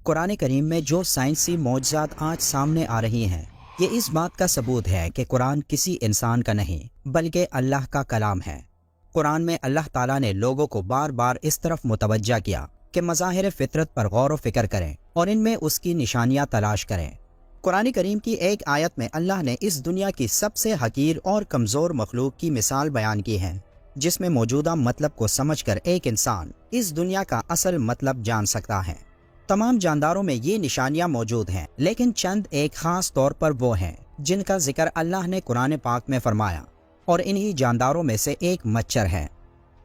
قرآن کریم میں جو سائنسی معجزات آج سامنے آ رہی ہیں، یہ اس بات کا ثبوت ہے کہ قرآن کسی انسان کا نہیں بلکہ اللہ کا کلام ہے۔ قرآن میں اللہ تعالیٰ نے لوگوں کو بار بار اس طرف متوجہ کیا کہ مظاہر فطرت پر غور و فکر کریں اور ان میں اس کی نشانیاں تلاش کریں۔ قرآن کریم کی ایک آیت میں اللہ نے اس دنیا کی سب سے حقیر اور کمزور مخلوق کی مثال بیان کی ہے، جس میں موجودہ مطلب کو سمجھ کر ایک انسان اس دنیا کا اصل مطلب جان سکتا ہے۔ تمام جانداروں میں یہ نشانیاں موجود ہیں، لیکن چند ایک خاص طور پر وہ ہیں جن کا ذکر اللہ نے قرآن پاک میں فرمایا، اور انہی جانداروں میں سے ایک مچھر ہے۔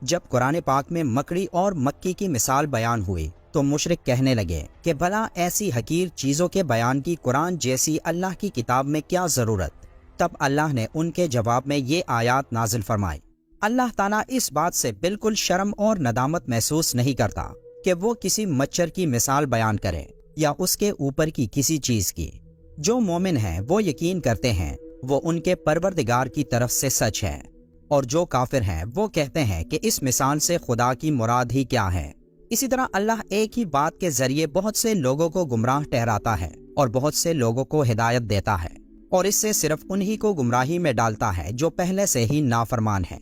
جب قرآن پاک میں مکڑی اور مکی کی مثال بیان ہوئی تو مشرک کہنے لگے کہ بھلا ایسی حقیر چیزوں کے بیان کی قرآن جیسی اللہ کی کتاب میں کیا ضرورت؟ تب اللہ نے ان کے جواب میں یہ آیات نازل فرمائی۔ اللہ تعالیٰ اس بات سے بالکل شرم اور ندامت محسوس نہیں کرتا کہ وہ کسی مچھر کی مثال بیان کرے یا اس کے اوپر کی کسی چیز کی۔ جو مومن ہیں وہ یقین کرتے ہیں وہ ان کے پروردگار کی طرف سے سچ ہے، اور جو کافر ہیں وہ کہتے ہیں کہ اس مثال سے خدا کی مراد ہی کیا ہے۔ اسی طرح اللہ ایک ہی بات کے ذریعے بہت سے لوگوں کو گمراہ ٹھہراتا ہے اور بہت سے لوگوں کو ہدایت دیتا ہے، اور اس سے صرف انہی کو گمراہی میں ڈالتا ہے جو پہلے سے ہی نافرمان ہیں۔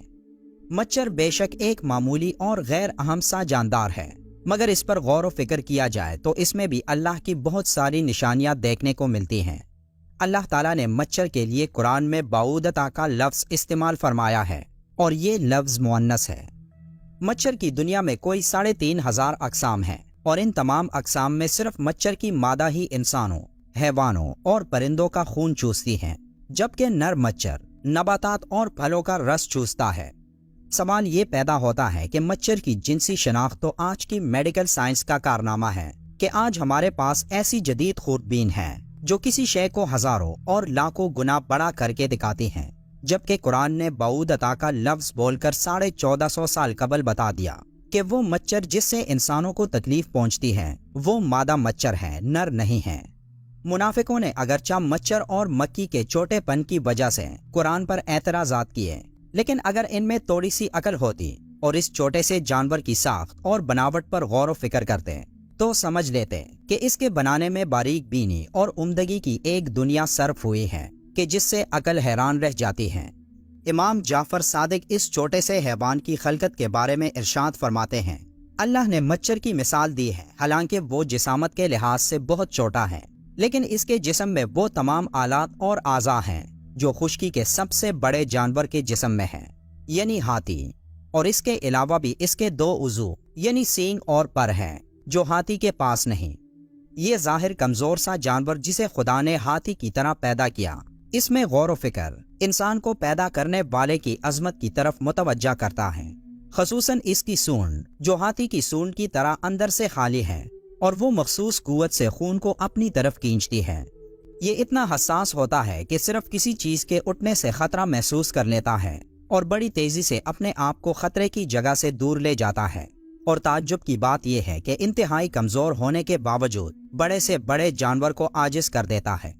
مچھر بے شک ایک معمولی اور غیر اہم سا جاندار ہے، مگر اس پر غور و فکر کیا جائے تو اس میں بھی اللہ کی بہت ساری نشانیاں دیکھنے کو ملتی ہیں۔ اللہ تعالیٰ نے مچھر کے لیے قرآن میں بعودتا کا لفظ استعمال فرمایا ہے، اور یہ لفظ مؤنث ہے۔ مچھر کی دنیا میں کوئی 3500 اقسام ہیں، اور ان تمام اقسام میں صرف مچھر کی مادہ ہی انسانوں، حیوانوں اور پرندوں کا خون چوستی ہیں، جبکہ نر مچھر نباتات اور پھلوں کا رس چوستا ہے۔ سوال یہ پیدا ہوتا ہے کہ مچھر کی جنسی شناخت تو آج کی میڈیکل سائنس کا کارنامہ ہے کہ آج ہمارے پاس ایسی جدید خوردبین ہیں جو کسی شے کو ہزاروں اور لاکھوں گنا بڑا کر کے دکھاتی ہیں، جبکہ قرآن نے بعودتا کا لفظ بول کر 1450 سال قبل بتا دیا کہ وہ مچھر جس سے انسانوں کو تکلیف پہنچتی ہے وہ مادہ مچھر ہے، نر نہیں ہے۔ منافقوں نے اگرچہ مچھر اور مکھی کے چھوٹے پن کی وجہ سے قرآن پر اعتراضات کیے، لیکن اگر ان میں تھوڑی سی عقل ہوتی اور اس چھوٹے سے جانور کی ساخت اور بناوٹ پر غور و فکر کرتے تو سمجھ لیتے کہ اس کے بنانے میں باریک بینی اور عمدگی کی ایک دنیا صرف ہوئی ہے کہ جس سے عقل حیران رہ جاتی ہے۔ امام جعفر صادق اس چھوٹے سے حیوان کی خلقت کے بارے میں ارشاد فرماتے ہیں، اللہ نے مچھر کی مثال دی ہے، حالانکہ وہ جسامت کے لحاظ سے بہت چھوٹا ہے، لیکن اس کے جسم میں وہ تمام آلات اور اعضاء ہیں جو خشکی کے سب سے بڑے جانور کے جسم میں ہیں، یعنی ہاتھی، اور اس کے علاوہ بھی اس کے 2 عضو یعنی سینگ اور پر ہیں جو ہاتھی کے پاس نہیں۔ یہ ظاہر کمزور سا جانور جسے خدا نے ہاتھی کی طرح پیدا کیا، اس میں غور و فکر انسان کو پیدا کرنے والے کی عظمت کی طرف متوجہ کرتا ہے، خصوصاً اس کی سونڈ جو ہاتھی کی سونڈ کی طرح اندر سے خالی ہے اور وہ مخصوص قوت سے خون کو اپنی طرف کھینچتی ہے۔ یہ اتنا حساس ہوتا ہے کہ صرف کسی چیز کے اٹھنے سے خطرہ محسوس کر لیتا ہے اور بڑی تیزی سے اپنے آپ کو خطرے کی جگہ سے دور لے جاتا ہے، اور تعجب کی بات یہ ہے کہ انتہائی کمزور ہونے کے باوجود بڑے سے بڑے جانور کو عاجز کر دیتا ہے۔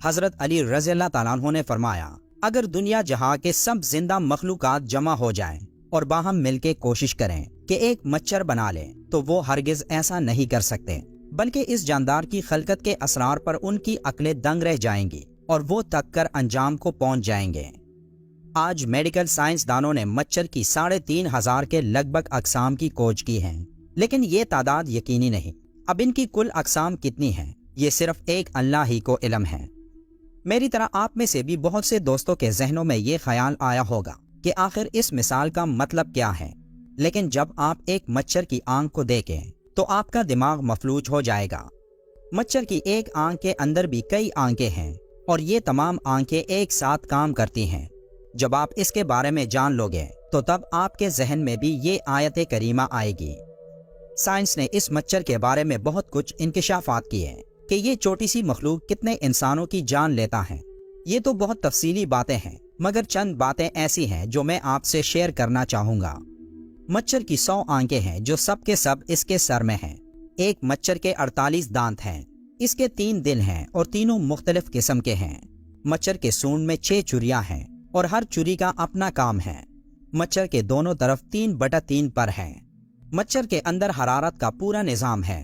حضرت علی رضی اللہ تعالیٰ عنہ نے فرمایا، اگر دنیا جہاں کے سب زندہ مخلوقات جمع ہو جائیں اور باہم مل کے کوشش کریں کہ ایک مچھر بنا لیں تو وہ ہرگز ایسا نہیں کر سکتے، بلکہ اس جاندار کی خلقت کے اسرار پر ان کی عقلیں دنگ رہ جائیں گی اور وہ تک کر انجام کو پہنچ جائیں گے۔ آج میڈیکل سائنس دانوں نے مچھر کی 3500 کے لگ بھگ اقسام کی کھوج کی ہے، لیکن یہ تعداد یقینی نہیں۔ اب ان کی کل اقسام کتنی ہیں یہ صرف ایک اللہ ہی کو علم ہے۔ میری طرح آپ میں سے بھی بہت سے دوستوں کے ذہنوں میں یہ خیال آیا ہوگا کہ آخر اس مثال کا مطلب کیا ہے، لیکن جب آپ ایک مچھر کی آنکھ کو دیکھیں تو آپ کا دماغ مفلوج ہو جائے گا۔ مچھر کی ایک آنکھ کے اندر بھی کئی آنکھیں ہیں، اور یہ تمام آنکھیں ایک ساتھ کام کرتی ہیں۔ جب آپ اس کے بارے میں جان لوگے تو تب آپ کے ذہن میں بھی یہ آیت کریمہ آئے گی۔ سائنس نے اس مچھر کے بارے میں بہت کچھ انکشافات کیے کہ یہ چھوٹی سی مخلوق کتنے انسانوں کی جان لیتا ہے۔ یہ تو بہت تفصیلی باتیں ہیں، مگر چند باتیں ایسی ہیں جو میں آپ سے شیئر کرنا چاہوں گا۔ مچھر کی 100 آنکھیں ہیں جو سب کے سب اس کے سر میں ہیں۔ ایک مچھر کے 48 دانت ہیں، اس کے 3 دل ہیں اور تینوں مختلف قسم کے ہیں۔ مچھر کے سونڈ میں 6 چریاں ہیں اور ہر چری کا اپنا کام ہے۔ مچھر کے دونوں طرف 3/3 پر ہیں۔ مچھر کے اندر حرارت کا پورا نظام ہے